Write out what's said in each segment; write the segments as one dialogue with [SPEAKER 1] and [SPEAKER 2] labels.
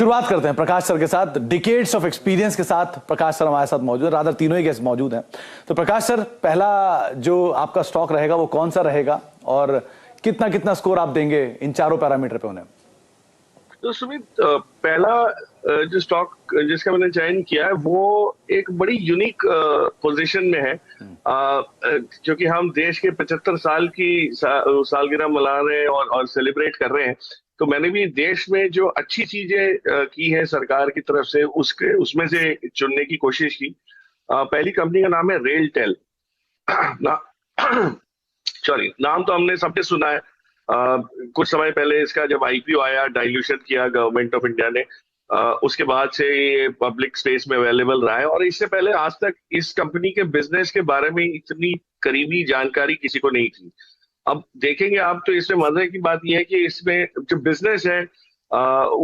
[SPEAKER 1] शुरुआत करते हैं प्रकाश सर के साथ। डिकेड्स ऑफ एक्सपीरियंस के साथ प्रकाश सर हमारे साथ मौजूद है, रादर तीनों ही गेस्ट मौजूद हैं। तो प्रकाश सर, पहला जो आपका स्टॉक रहेगा वो कौन सा रहेगा और कितना कितना स्कोर आप देंगे इन चारों पैरामीटर पे उन्हें?
[SPEAKER 2] तो सुमित, पहला जो स्टॉक जिसका मैंने चयन किया है वो एक बड़ी यूनिक पोजीशन में है, क्योंकि हम देश के 75 साल की सालगिरह मना रहे हैं और सेलिब्रेट कर रहे हैं। तो मैंने भी देश में जो अच्छी चीजें की है सरकार की तरफ से उसमें से चुनने की कोशिश की। पहली कंपनी का नाम है रेलटेल। सॉरी, नाम तो हमने सबने सुना है। कुछ समय पहले इसका जब आईपीओ आया, डाइल्यूशन किया गवर्नमेंट ऑफ इंडिया ने, उसके बाद से ये पब्लिक स्पेस में अवेलेबल रहा है। और इससे पहले आज तक इस कंपनी के बिजनेस के बारे में इतनी करीबी जानकारी किसी को नहीं थी। अब देखेंगे आप, तो इसमें मजे की बात यह है कि इसमें जो बिजनेस है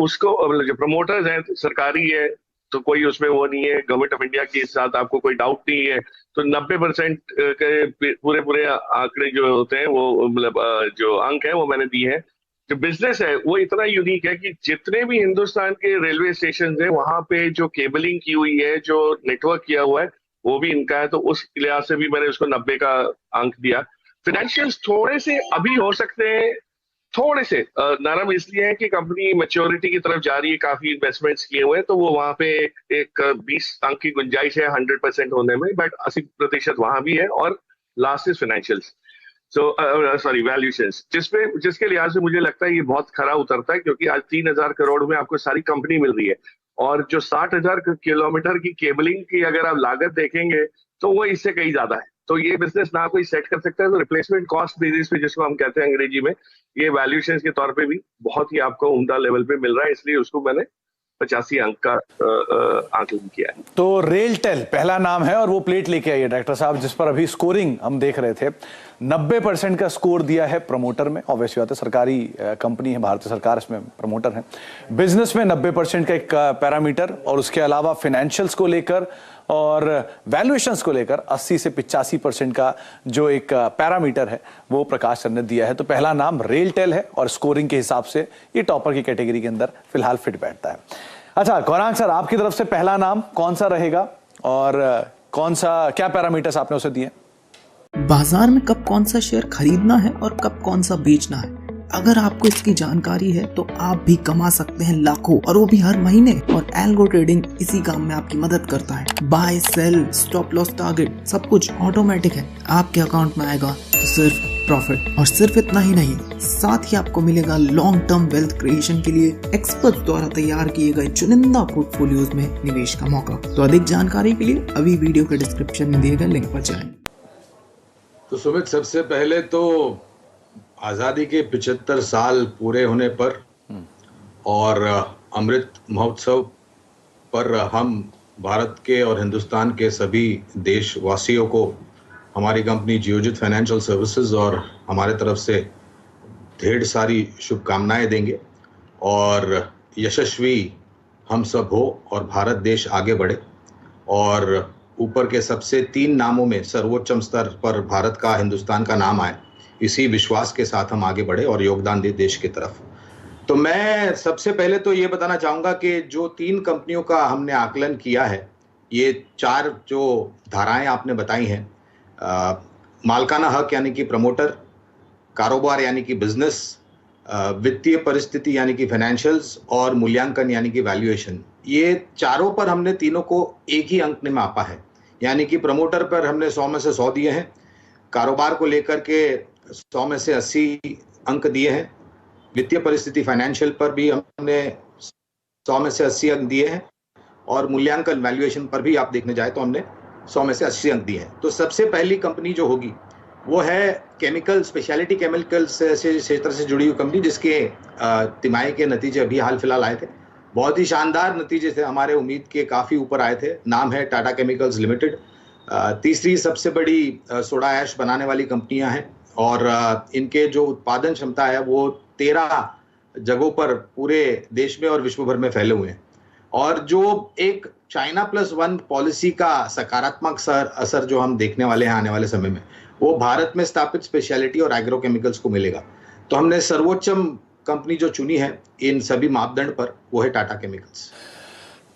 [SPEAKER 2] उसको जो प्रमोटर्स हैं सरकारी है, तो कोई उसमें वो नहीं है। गवर्नमेंट ऑफ इंडिया के साथ आपको कोई डाउट नहीं है। तो 90% के पूरे आंकड़े जो होते हैं वो मतलब जो अंक है वो मैंने दिए हैं। जो बिजनेस है वो इतना यूनिक है कि जितने भी हिंदुस्तान के रेलवे स्टेशन है वहां पे जो केबलिंग की हुई है, जो नेटवर्क किया हुआ है, वो भी इनका है। तो उस लिहाज से भी मैंने उसको 90 का अंक दिया। फाइनेंशियल्स थोड़े से अभी हो सकते हैं थोड़े से नरम, इसलिए है कि कंपनी मैच्योरिटी की तरफ जा रही है, काफी इन्वेस्टमेंट्स किए हुए हैं, तो वो वहां पे एक 20 अंक की गुंजाइश है 100% होने में, बट 80% वहां भी है। और last is financials, sorry valuations, जिसके लिहाज से मुझे लगता है ये बहुत खरा उतरता है, क्योंकि आज 3,000 करोड़ में आपको सारी कंपनी मिल रही है। और जो 60,000 किलोमीटर की केबलिंग की अगर आप लागत देखेंगे तो वो इससे कहीं ज्यादा है। तो ये बिजनेस ना कोई सेट कर सकता है। तो रिप्लेसमेंट कॉस्ट बेसिस पे, जिसको हम कहते हैं अंग्रेजी में, ये वैल्यूएशन के तौर पे भी बहुत ही आपको उम्दा लेवल पे मिल रहा है, इसलिए उसको मैंने 85 अंक का आंकलन किया है।
[SPEAKER 1] तो रेलटेल पहला नाम है और वो प्लेट लेके आइए डायरेक्टर साहब, जिस पर अभी स्कोरिंग हम देख रहे थे। 90% का स्कोर दिया है प्रमोटर में। ऑब्वियसली बात है, सरकारी कंपनी है, भारतीय सरकार इसमें प्रमोटर है। बिजनेस में 90% का एक पैरामीटर, और उसके अलावा फाइनेंशियल्स को लेकर और वैल्यूएशंस को लेकर 80 से 85% का जो एक पैरामीटर है वो प्रकाश सर ने दिया है। तो पहला नाम रेलटेल है और स्कोरिंग के हिसाब से ये टॉपर की कैटेगरी के अंदर फिलहाल फिट बैठता है। अच्छा गौरांग सर, आपकी तरफ से पहला नाम कौन सा रहेगा और कौन सा, क्या पैरामीटर्स आपने उसे दिए?
[SPEAKER 3] बाजार में कब कौन सा शेयर खरीदना है और कब कौन सा बेचना है, अगर आपको इसकी जानकारी है तो आप भी कमा सकते हैं लाखों, और वो भी हर महीने। और एल्गो ट्रेडिंग इसी काम में आपकी मदद करता है। Buy, sell, stop loss, target, सब कुछ ऑटोमेटिक है। आपके अकाउंट में आएगा तो सिर्फ प्रॉफिट। और सिर्फ इतना ही नहीं, साथ ही आपको मिलेगा लॉन्ग टर्म वेल्थ क्रिएशन के लिए एक्सपर्ट द्वारा तैयार किए गए चुनिंदा पोर्टफोलियोज में निवेश का मौका। तो अधिक जानकारी के लिए अभी वीडियो के डिस्क्रिप्शन में दिए गए लिंक पर जाएं।
[SPEAKER 4] तो सुमित, सबसे पहले तो आज़ादी के 75 साल पूरे होने पर और अमृत महोत्सव पर हम भारत के और हिंदुस्तान के सभी देशवासियों को हमारी कंपनी जियोजित फाइनेंशियल सर्विसेज और हमारे तरफ से ढेर सारी शुभकामनाएं देंगे, और यशस्वी हम सब हो और भारत देश आगे बढ़े, और ऊपर के सबसे 3 नामों में सर्वोच्च स्तर पर भारत का, हिंदुस्तान का नाम आए। इसी विश्वास के साथ हम आगे बढ़े और योगदान दे देश की तरफ। तो मैं सबसे पहले तो ये बताना चाहूँगा कि जो 3 कंपनियों का हमने आकलन किया है, ये 4 जो धाराएं आपने बताई हैं, मालकाना हक यानी कि प्रमोटर, कारोबार यानी कि बिजनेस, वित्तीय परिस्थिति यानी कि फाइनेंशियल्स, और मूल्यांकन यानी कि वैल्यूएशन, ये चारों पर हमने तीनों को एक ही अंक में मापा है। यानी कि प्रमोटर पर हमने 100 में से 100 दिए हैं, कारोबार को लेकर के 100 में से 80 अंक दिए हैं, वित्तीय परिस्थिति फाइनेंशियल पर भी हमने 100 में से 80 अंक दिए हैं, और मूल्यांकन वैल्यूएशन पर भी आप देखने जाए तो हमने 100 में से 80 अंक दिए हैं। तो सबसे पहली कंपनी जो होगी वो है केमिकल, स्पेशलिटी केमिकल्स से क्षेत्र से जुड़ी हुई कंपनी, जिसके तिमाही के नतीजे अभी हाल फिलहाल आए थे। बहुत ही शानदार नतीजे थे, हमारे उम्मीद के काफ़ी ऊपर आए थे। नाम है टाटा केमिकल्स लिमिटेड। तीसरी सबसे बड़ी सोडा ऐश बनाने वाली कंपनियां हैं, और इनके जो उत्पादन क्षमता है वो 13 जगहों पर पूरे देश में और विश्व भर में फैले हुए हैं। और जो एक चाइना +1 पॉलिसी का सकारात्मक असर जो हम देखने वाले हैं आने वाले समय में, वो भारत में स्थापित स्पेशलिटी और एग्रोकेमिकल्स को मिलेगा। तो हमने सर्वोच्चम कंपनी जो चुनी है इन सभी मापदंड पर वो है टाटा केमिकल्स।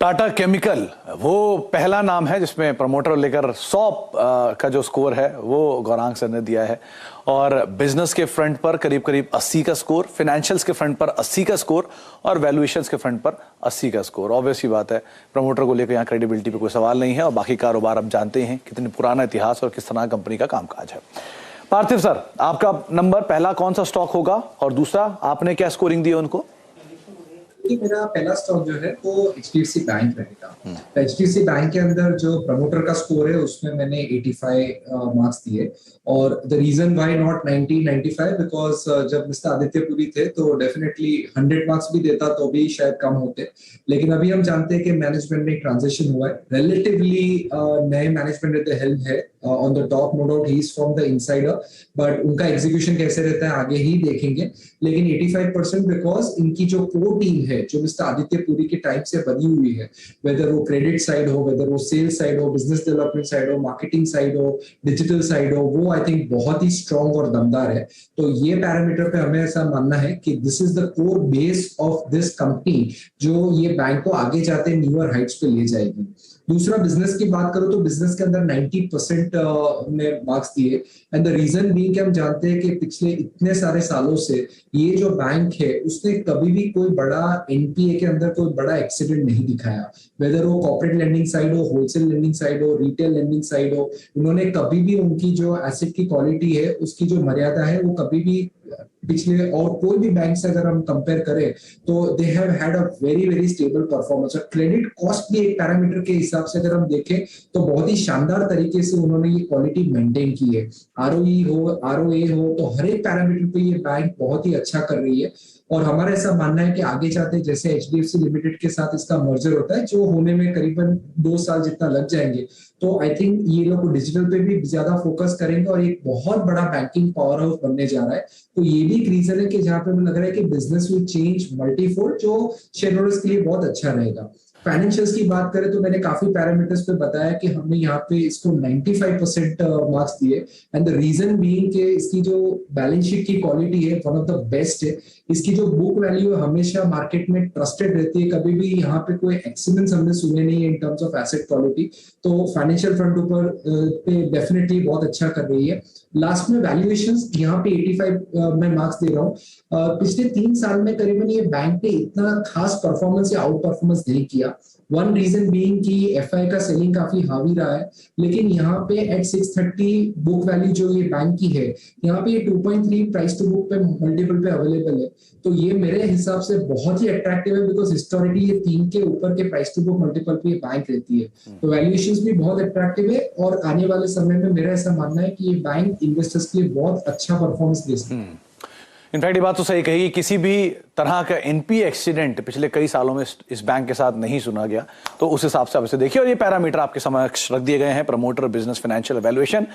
[SPEAKER 1] टाटा केमिकल वो पहला नाम है जिसमें प्रमोटर लेकर 100 का जो स्कोर है वो गौरांग सर ने दिया है, और बिजनेस के फ्रंट पर करीब करीब 80 का स्कोर, फाइनेंशियल्स के फ्रंट पर 80 का स्कोर और वैल्यूएशंस के फ्रंट पर 80 का स्कोर। ऑब्वियस ही बात है, प्रमोटर को लेकर यहाँ क्रेडिबिलिटी पे कोई सवाल नहीं है, और बाकी कारोबार आप जानते हैं कितनी पुराना इतिहास और किस तरह कंपनी का कामकाज है। पार्थिव सर, आपका नंबर पहला कौन सा स्टॉक होगा, और दूसरा आपने क्या स्कोरिंग दी उनको?
[SPEAKER 5] मेरा पहला स्टॉक जो है वो एचडीएफसी बैंक रहेगा। एचडीएफसी बैंक के अंदर जो प्रमोटर का स्कोर है उसमें मैंने 85 मार्क्स दिए, और the reason why not 90 95 because जब मिस्टर आदित्य पुरी थे तो डेफिनेटली 100 मार्क्स भी देता तो भी शायद कम होते, लेकिन अभी हम जानते हैं कि मैनेजमेंट में ट्रांजिशन हुआ है, रिलेटिवली नए मैनेजमेंट एट द हेल्म है on the top, no doubt he is from the insider, but उनका एग्जीक्यूशन कैसे रहता है आगे ही देखेंगे। लेकिन 85% बिकॉज इनकी जो कोर टीम है जो मिस्टर आदित्य पुरी के टाइप से बनी हुई है, वेदर वो क्रेडिट साइड हो, वेदर वो सेल्स साइड हो, बिजनेस डेवलपमेंट साइड हो, मार्केटिंग साइड हो, डिजिटल साइड हो, वो आई थिंक बहुत ही स्ट्रॉन्ग और दमदार है। तो ये पैरामीटर पे हमें ऐसा मानना है कि this is the core base of this company जो ये बैंक को आगे जाते न्यूअर हाइट्स पे ले जाएगी। दूसरा बिजनेस की बात करो तो बिजनेस के अंदर 90% ने मार्क्स दिए, एंड द रीजन भी कि हम जानते हैं कि पिछले इतने सारे सालों से ये जो बैंक है उसने कभी भी कोई बड़ा एनपीए के अंदर कोई बड़ा एक्सीडेंट नहीं दिखाया, वेदर वो कॉर्पोरेट लेंडिंग साइड हो, होलसेल लेंडिंग साइड हो, रिटेल लेंडिंग साइड हो, उन्होंने कभी भी उनकी जो एसेट की क्वालिटी है उसकी जो मर्यादा है वो कभी भी पिछले और कोई भी बैंक से अगर हम कंपेयर करें तो they have had a very very stable performance. और क्रेडिट कॉस्ट भी एक पैरामीटर के हिसाब से अगर हम देखें तो बहुत ही शानदार तरीके से उन्होंने ये क्वालिटी मेंटेन की है, आरओई हो, आरओए हो, तो हर एक पैरामीटर पे ये बैंक बहुत ही अच्छा कर रही है। और हमारा ऐसा मानना है कि आगे जाते जैसे एचडीएफसी लिमिटेड के साथ इसका मर्जर होता है जो होने में करीबन 2 साल जितना लग जाएंगे, तो आई थिंक ये लोग डिजिटल पे भी ज्यादा फोकस करेंगे और एक बहुत बड़ा बैंकिंग पावर हाउस बनने जा रहा है। तो ये भी एक रीजन है कि जहाँ पे मुझे लग रहा है कि बिजनेस विल चेंज मल्टीफोल्ड, जो शेयर होल्डर्स के लिए बहुत अच्छा रहेगा। फाइनेंशियल्स की बात करें तो मैंने काफी पैरामीटर्स पे बताया कि हमने यहाँ पे इसको 95% मार्क्स दिए, एंड द रीजन बीइंग कि इसकी जो बैलेंस शीट की क्वालिटी है वन ऑफ द बेस्ट है, इसकी जो बुक वैल्यू है हमेशा मार्केट में ट्रस्टेड रहती है, कभी भी यहाँ पे कोई एक्सीडेंट्स हमने सुने नहीं है in terms of asset quality. तो फाइनेंशियल फ्रंट ऊपर पे डेफिनेटली बहुत अच्छा कर रही है। लास्ट में वैल्यूएशंस यहाँ पे 85 में मार्क्स दे रहा हूँ। पिछले 3 साल में करीबन ये बैंक ने इतना खास परफॉर्मेंस या आउट परफॉर्मेंस नहीं किया। वन रीजन बीइंग कि एफआई का सेलिंग काफी हावी रहा है, लेकिन यहाँ पे एट 630 बुक वैल्यू जो ये बैंक की है, यहाँ पे ये 2.3 प्राइस टू बुक पे मल्टीपल पे अवेलेबल है। तो ये मेरे हिसाब से बहुत ही अट्रैक्टिव है बिकॉज हिस्टोरिकली ये 3 के ऊपर के प्राइस टू बुक मल्टीपल पे बैंक रहती है। तो वैल्यूएशंस भी बहुत अट्रैक्टिव है, और आने वाले समय में मेरा ऐसा मानना है कि ये बैंक इन्वेस्टर्स के लिए बहुत अच्छा परफॉर्मेंस दे सकता है।
[SPEAKER 1] इनफैक्ट ये बात तो सही कही, किसी भी तरह का एनपीए एक्सीडेंट पिछले कई सालों में इस बैंक के साथ नहीं सुना गया, तो उस हिसाब से आप इसे देखिए। और ये पैरामीटर आपके समक्ष रख दिए गए हैं, प्रमोटर, बिजनेस, फाइनेंशियल वैल्यूएशन,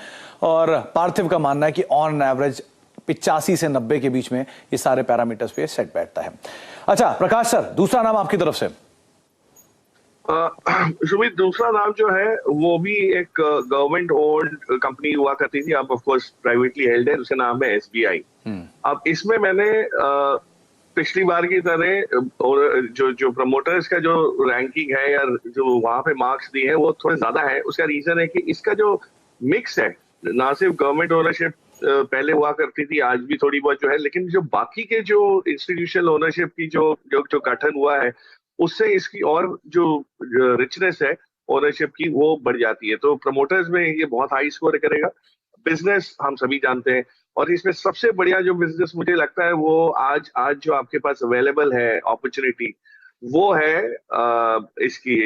[SPEAKER 1] और पार्थिव का मानना है कि ऑन एवरेज 85 से 90 के बीच में ये सारे पैरामीटर्स पे सेट बैठता है। अच्छा प्रकाश सर, दूसरा नाम आपकी तरफ से।
[SPEAKER 2] सुमित, दूसरा नाम जो है वो भी एक गवर्नमेंट ओन्ड कंपनी हुआ करती थी, अब ऑफ कोर्स प्राइवेटली हेल्ड है, उसका नाम है एसबीआई। अब इसमें मैंने पिछली बार की तरह और जो प्रमोटर्स का जो रैंकिंग है या जो वहां पे मार्क्स दिए हैं वो थोड़े ज्यादा है। उसका रीजन है कि इसका जो मिक्स है, ना सिर्फ गवर्नमेंट ओनरशिप पहले हुआ करती थी, आज भी थोड़ी बहुत जो है, लेकिन जो बाकी के जो इंस्टीट्यूशनल ओनरशिप की जो गठन हुआ है उससे इसकी और जो रिचनेस है ओनरशिप की वो बढ़ जाती है। तो प्रमोटर्स में ये बहुत हाई स्कोर करेगा। बिजनेस हम सभी जानते हैं, और इसमें सबसे बढ़िया जो बिजनेस मुझे लगता है वो आज जो आपके पास अवेलेबल है अपॉर्चुनिटी, वो है इसकी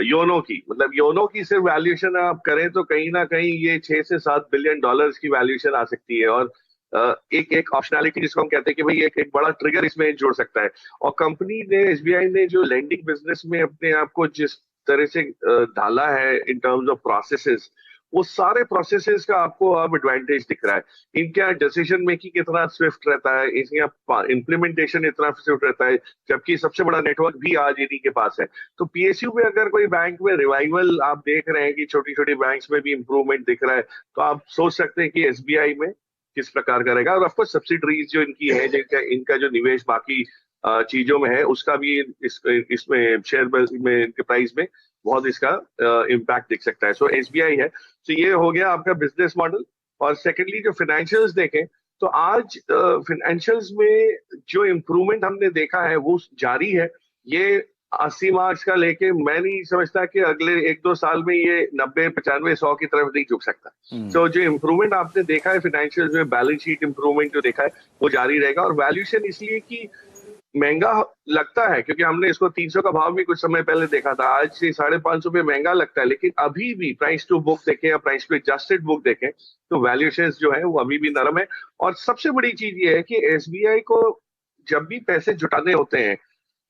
[SPEAKER 2] योनो की। मतलब योनो की सिर्फ वैल्यूएशन आप करें तो कहीं ना कहीं ये 6 से 7 बिलियन डॉलर्स की वैल्यूएशन आ सकती है, और एक ऑप्शनैलिटी जिसको हम कहते हैं कि भाई एक बड़ा ट्रिगर इसमें जोड़ सकता है। और कंपनी ने, एसबीआई ने जो लेंडिंग बिजनेस में अपने आप को जिस तरह से ढाला है इन टर्म्स ऑफ प्रोसेसेस, वो सारे प्रोसेसेस का आपको अब एडवांटेज दिख रहा है। इनका डिसीजन मेकिंग इतना स्विफ्ट रहता है, इनका इंप्लीमेंटेशन इतना स्विफ्ट रहता है, जबकि सबसे बड़ा नेटवर्क भी आज इन्हीं के पास है। तो पीएसयू में अगर कोई बैंक में रिवाइवल आप देख रहे हैं कि छोटी छोटी बैंक्स में भी इंप्रूवमेंट दिख रहा है, तो आप सोच सकते हैं कि एसबीआई में किस प्रकार करेगा। और ऑफकोर्स सब्सिडरीज जो इनकी है, इनका जो निवेश बाकी चीजों में है, उसका भी इसमें शेयर में के प्राइस में बहुत इसका इम्पैक्ट दिख सकता है। सो एसबीआई है, तो ये हो गया आपका बिजनेस मॉडल। और सेकेंडली जो फाइनेंशियल्स देखें तो आज फाइनेंशियल्स में जो इम्प्रूवमेंट हमने देखा है वो जारी है। ये 80 मार्क्स का लेके मैं नहीं समझता कि अगले 1-2 साल में ये 90, 95, 100 की तरफ नहीं झुक सकता। तो जो इम्प्रूवमेंट आपने देखा है फाइनेंशियल्स में, बैलेंस शीट इम्प्रूवमेंट जो देखा है वो जारी रहेगा। और वैल्यूएशन इसलिए कि महंगा लगता है, क्योंकि हमने इसको 300 का भाव भी कुछ समय पहले देखा था, आज से 550 पे महंगा लगता है, लेकिन अभी भी प्राइस टू बुक देखें या प्राइस टू एडजस्टेड बुक देखें तो वैल्यूएशंस जो है वो अभी भी नरम है। और सबसे बड़ी चीज ये है कि एसबीआई को जब भी पैसे जुटाने होते हैं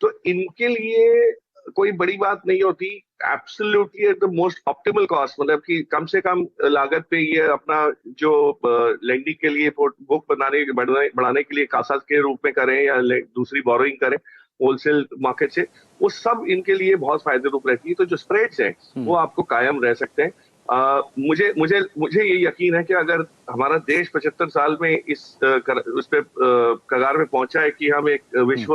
[SPEAKER 2] तो इनके लिए कोई बड़ी बात नहीं होती, absolutely at the most optimal cost, मतलब कि कम से कम लागत पे ये अपना जो लेंडिंग के लिए बुक बढ़ाने के लिए कासा के रूप में करें या दूसरी बोरोइंग करें होलसेल मार्केट से, वो सब इनके लिए बहुत फायदे रूप रहती है। तो जो स्प्रेड्स हैं वो आपको कायम रह सकते हैं। मुझे ये यकीन है कि अगर हमारा देश 75 साल में उस पे कगार में पहुंचा है कि हम एक विश्व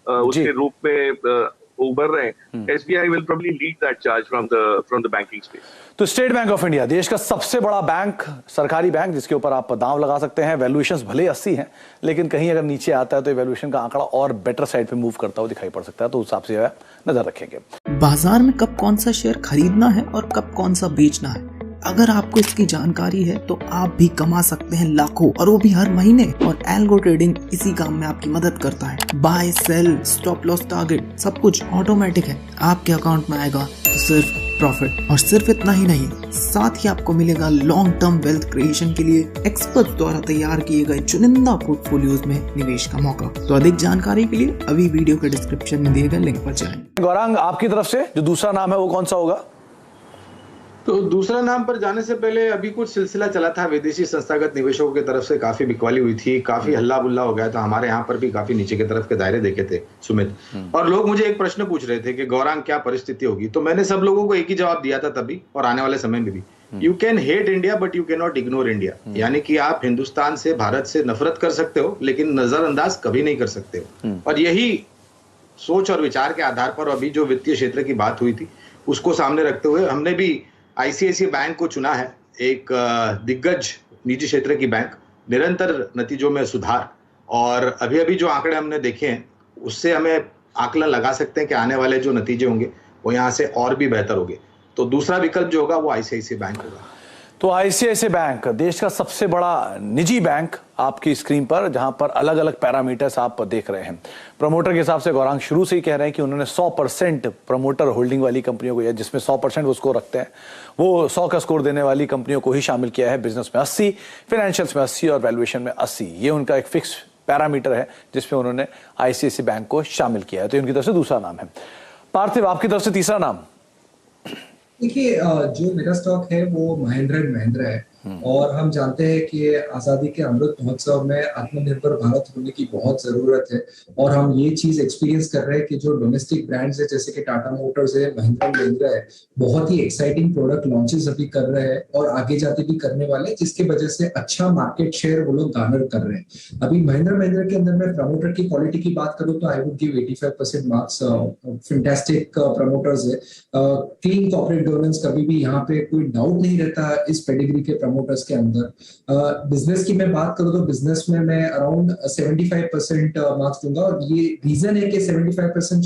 [SPEAKER 2] उसके रूप में उभर रहे हैं, SBI will probably lead that charge from the banking space.
[SPEAKER 1] तो स्टेट बैंक ऑफ इंडिया देश का सबसे बड़ा बैंक, सरकारी बैंक, जिसके ऊपर आप दांव लगा सकते हैं। वैल्यूएशंस भले 80 हैं, लेकिन कहीं अगर नीचे आता है तो वैल्यूएशन का आंकड़ा और बेटर साइड पे मूव करता हुआ दिखाई पड़ सकता है, तो उस हिसाब से नजर रखेंगे।
[SPEAKER 3] बाजार में कब कौन सा शेयर खरीदना है और कब कौन सा बेचना है, अगर आपको इसकी जानकारी है तो आप भी कमा सकते हैं लाखों, और वो भी हर महीने। और एल्गो ट्रेडिंग इसी काम में आपकी मदद करता है। Buy, sell, stop loss, target सब कुछ ऑटोमेटिक है, आपके अकाउंट में आएगा तो सिर्फ प्रॉफिट। और सिर्फ इतना ही नहीं, साथ ही आपको मिलेगा लॉन्ग टर्म वेल्थ क्रिएशन के लिए एक्सपर्ट द्वारा तैयार किए गए चुनिंदा पोर्टफोलियोज में निवेश का मौका। तो अधिक जानकारी के लिए अभी वीडियो के डिस्क्रिप्शन में दिए गए लिंक पर जाएं।
[SPEAKER 1] गौरांग, आपकी तरफ से जो दूसरा नाम है वो कौन सा होगा?
[SPEAKER 4] तो दूसरा नाम पर जाने से पहले अभी कुछ सिलसिला चला था, विदेशी संस्थागत निवेशकों की तरफ से काफी बिकवाली हुई थी, काफी हल्ला बुल्ला हो गया था, हमारे यहाँ पर भी काफी नीचे की तरफ के दायरे देखे थे सुमित। और लोग मुझे एक प्रश्न पूछ रहे थे कि गौरांग क्या परिस्थिति होगी, तो मैंने सब लोगों को एक ही जवाब दिया था तभी और आने वाले समय में भी, you can hate India but you can not ignore India. यानी कि आप हिंदुस्तान से, भारत से नफरत कर सकते हो लेकिन नजरअंदाज कभी नहीं कर सकते हो। और यही सोच और विचार के आधार पर अभी जो वित्तीय क्षेत्र की बात हुई थी उसको सामने रखते हुए हमने भी आईसीआईसीआई बैंक को चुना है, एक दिग्गज निजी क्षेत्र की बैंक, निरंतर नतीजों में सुधार। और अभी अभी जो आंकड़े हमने देखे हैं उससे हमें आकलन लगा सकते हैं कि आने वाले जो नतीजे होंगे वो यहाँ से और भी बेहतर होंगे। तो दूसरा विकल्प जो होगा वो आईसीआईसीआई बैंक होगा।
[SPEAKER 1] तो आईसीआईसीआई बैंक देश का सबसे बड़ा निजी बैंक आपकी स्क्रीन पर, जहां पर अलग अलग पैरामीटर्स आप देख रहे हैं। प्रमोटर के हिसाब से गौरांग शुरू से ही कह रहे हैं कि उन्होंने 100% प्रमोटर होल्डिंग वाली कंपनियों को, या जिसमें 100% वो स्कोर रखते हैं, वो 100 का स्कोर देने वाली कंपनियों को ही शामिल किया है। बिजनेस में 80, फाइनेंशियल्स में 80 और वैल्यूएशन में 80, ये उनका एक फिक्स पैरामीटर है जिसमें उन्होंने आईसीआईसीआई बैंक को शामिल किया है। तो उनकी तरफ से दूसरा नाम है। पार्थिव, आपकी तरफ से तीसरा नाम?
[SPEAKER 5] देखिए, जो मेरा स्टॉक है वो महिंद्रा एंड महिंद्रा है, और हम जानते हैं कि आजादी के अमृत महोत्सव में आत्मनिर्भर भारत होने की बहुत जरूरत है। और हम ये चीज एक्सपीरियंस कर रहे हैं कि जो डोमेस्टिक ब्रांड्स है जैसे कि टाटा मोटर्स है, महिंद्रा है, बहुत ही एक्साइटिंग प्रोडक्ट लॉन्चेस अभी कर रहे हैं और आगे जाते भी करने वाले, जिसकी वजह से अच्छा मार्केट शेयर वो लोग गार्नर कर रहे हैं। अभी महिंद्रा के अंदर मैं प्रमोटर की क्वालिटी की बात करूँ तो I would give 85% marks. Fantastic promoters है, क्लीन कॉर्पोरेट गवर्नेंस, कभी भी यहाँ पे कोई डाउट नहीं रहता इस पेडिग्री के प्रमोटर्स के अंदर। बिजनेस की मैं बात करूं तो बिजनेस में मैं अराउंड 75% मार्क्स दूंगा, और ये रीजन है कि 75%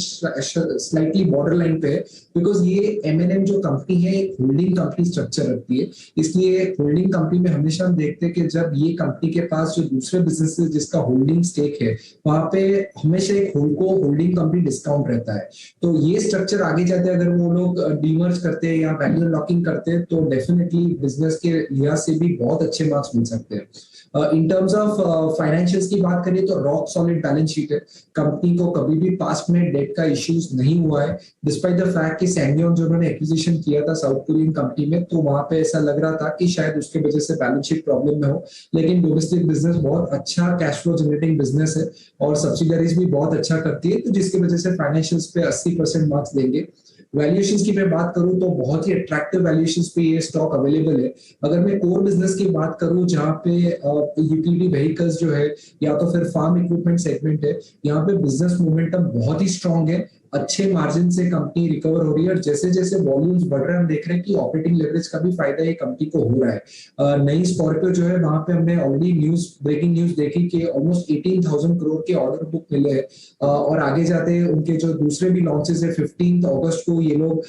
[SPEAKER 5] स्लाइटली बॉर्डर लाइन पे है, बिकॉज ये एमएनएम जो कंपनी है एक होल्डिंग कंपनी स्ट्रक्चर रखती है। इसलिए होल्डिंग कंपनी में हमेशा हम देखते हैं कि जब ये कंपनी के पास जो दूसरे बिजनेस जिसका होल्डिंग स्टेक है वहां पे हमेशा एक होल्डिंग कंपनी डिस्काउंट रहता है। तो ये स्ट्रक्चर आगे जाते अगर वो लोग डीमर्ज करते हैं या वैल्यू लॉकिंग करते हैं तो डेफिनेटली बिजनेस के लिहाज से भी बहुत अच्छे मार्क्स मिल सकते हैं। इन टर्म्स ऑफ फाइनेंशियल्स की बात करें तो रॉक सॉलिड बैलेंस शीट है, कंपनी को कभी भी पास्ट में डेट का इश्यूज नहीं हुआ है, डिस्पाइट द फैक्ट कि सैंगयोन जो उन्होंने एक्विजिशन किया था साउथ कोरियन कंपनी में, तो वहां पे ऐसा लग रहा था कि शायद उसके वजह से बैलेंस शीट प्रॉब्लम में हो, लेकिन डोमेस्टिक बिजनेस बहुत अच्छा कैश फ्लो जनरेटिंग बिजनेस है और सब्सिडरीज भी बहुत अच्छा करती है, तो जिसकी वजह से फाइनेंशियल्स पे 80% मार्क्स देंगे। वैल्यूएशंस की मैं बात करूं तो बहुत ही अट्रैक्टिव वैल्यूएशंस पे ये स्टॉक अवेलेबल है। अगर मैं कोर बिजनेस की बात करूं जहां पे यूटिलिटी व्हीकल्स जो है या तो फिर फार्म इक्विपमेंट सेगमेंट है, यहाँ पे बिजनेस मोमेंटम बहुत ही स्ट्रांग है, अच्छे मार्जिन से कंपनी रिकवर हो रही है और जैसे जैसे वॉल्यूम्स बढ़ रहे हैं हम देख रहे हैं कि ऑपरेटिंग लेवरेज का भी फायदा ये कंपनी को हो रहा है। नई स्कॉर्पियो जो है वहां पे हमने ऑलरेडी ब्रेकिंग न्यूज देखी कि ऑलमोस्ट 18,000 करोड़ के ऑर्डर बुक मिले हैं और आगे जाते उनके जो दूसरे भी लॉन्चेस है 15 अगस्त को ये लोग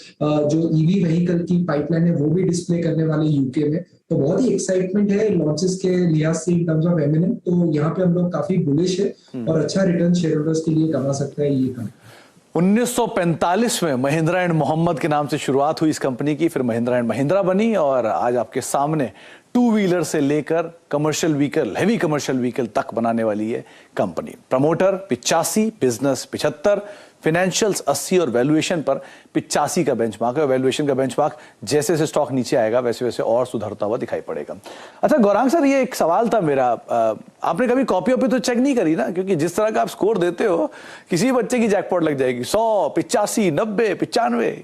[SPEAKER 5] जो ईवी व्हीकल की पाइपलाइन है वो भी डिस्प्ले करने वाले यूके में। तो बहुत ही एक्साइटमेंट है लॉन्चेस के लिहाज से इन टर्म्स ऑफ एमएनएम। तो यहाँ पे हम लोग काफी बुलिश है और अच्छा रिटर्न शेयर होल्डर्स के लिए कमा सकता है ये कंपनी।
[SPEAKER 1] 1945 में महिंद्रा एंड मोहम्मद के नाम से शुरुआत हुई इस कंपनी की, फिर महिंद्रा एंड महिंद्रा बनी और आज आपके सामने टू व्हीलर से लेकर commercial vehicle, heavy commercial vehicle तक बनाने वाली है कंपनी। प्रमोटर 85, बिजनेस 75, फाइनेंशियल्स 80 और वैल्यूएशन पर 85 का बेंचमार्क है। वैल्यूएशन का बेंचमार्क जैसे जैसे स्टॉक नीचे आएगा वैसे वैसे और सुधरता हुआ दिखाई पड़ेगा। अच्छा गौरांग सर, ये एक सवाल था मेरा, आपने कभी कॉपी वॉपी तो चेक नहीं करी ना? क्योंकि जिस तरह का आप स्कोर देते हो किसी बच्चे की जैकपॉट लग जाएगी, 100, 85, 90, 95।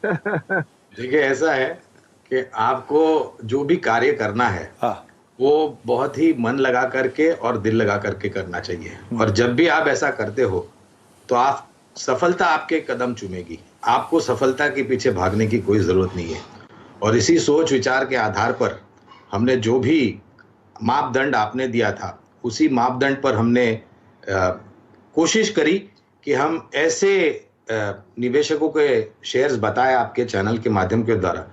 [SPEAKER 4] देखिए ऐसा है कि आपको जो भी कार्य करना है वो बहुत ही मन लगा करके और दिल लगा करके करना चाहिए और जब भी आप ऐसा करते हो तो आप सफलता आपके कदम चूमेगी। आपको सफलता के पीछे भागने की कोई जरूरत नहीं है और इसी सोच विचार के आधार पर हमने जो भी मापदंड आपने दिया था उसी मापदंड पर हमने कोशिश करी कि हम ऐसे निवेशकों के शेयर्स बताए आपके चैनल के माध्यम के द्वारा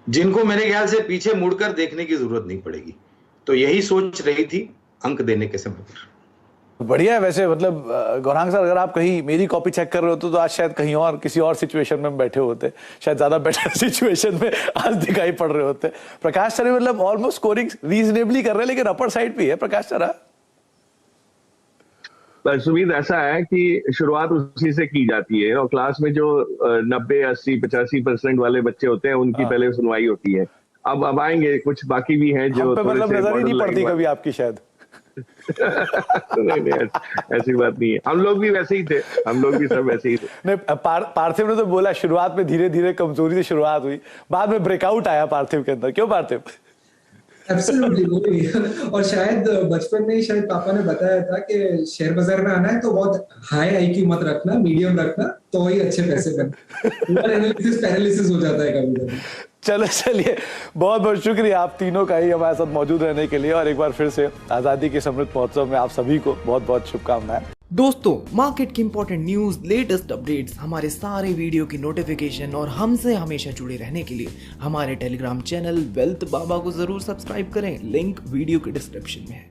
[SPEAKER 4] जिनको मेरे ख्याल से पीछे मुड़कर देखने की जरूरत नहीं पड़ेगी। तो यही सोच रही थी अंक देने के समय पर।
[SPEAKER 1] बढ़िया है वैसे, मतलब गौरांग सर अगर आप कहीं मेरी कॉपी चेक कर रहे होते तो आज शायद कहीं और किसी और सिचुएशन में बैठे होते, शायद ज्यादा बेटर सिचुएशन में आज दिखाई पड़ रहे होते। प्रकाश सर मतलब ऑलमोस्ट स्कोरिंग रीजनेबली कर रहे हैं लेकिन अपर साइड भी है प्रकाश सर।
[SPEAKER 2] सुमित ऐसा है कि शुरुआत उसी से की जाती है और क्लास में जो 90, 80, 85% वाले बच्चे होते हैं उनकी पहले सुनवाई होती है। अब आएंगे कुछ बाकी भी हैं जो
[SPEAKER 1] मतलब नजर ही नहीं पड़ती कभी आपकी शायद।
[SPEAKER 2] नहीं, ऐसी बात नहीं है, हम लोग भी वैसे ही थे, हम लोग भी सब वैसे ही थे।
[SPEAKER 1] नहीं, पार्थिव ने तो बोला शुरुआत में धीरे धीरे कमजोरी से शुरुआत हुई, बाद में ब्रेकआउट आया पार्थिव के अंदर। क्यों पार्थिव?
[SPEAKER 5] एब्सोल्युटली। और शायद बचपन में ही शायद पापा ने बताया था कि शेयर बाजार में आना है तो बहुत हाई आईक्यू मत रखना, मीडियम रखना, तो ही अच्छे पैसे बनते। एनालिसिस पैरालिसिस हो जाता है कभी-कभी।
[SPEAKER 1] चलिए बहुत बहुत शुक्रिया आप तीनों का ही हमारे साथ मौजूद रहने के लिए और एक बार फिर से आजादी के अमृत महोत्सव में आप सभी को बहुत बहुत शुभकामनाएं।
[SPEAKER 3] दोस्तों, मार्केट की इंपॉर्टेंट न्यूज, लेटेस्ट अपडेट्स, हमारे सारे वीडियो की नोटिफिकेशन और हमसे हमेशा जुड़े रहने के लिए हमारे टेलीग्राम चैनल वेल्थ बाबा को जरूर सब्सक्राइब करें। लिंक वीडियो के डिस्क्रिप्शन में है।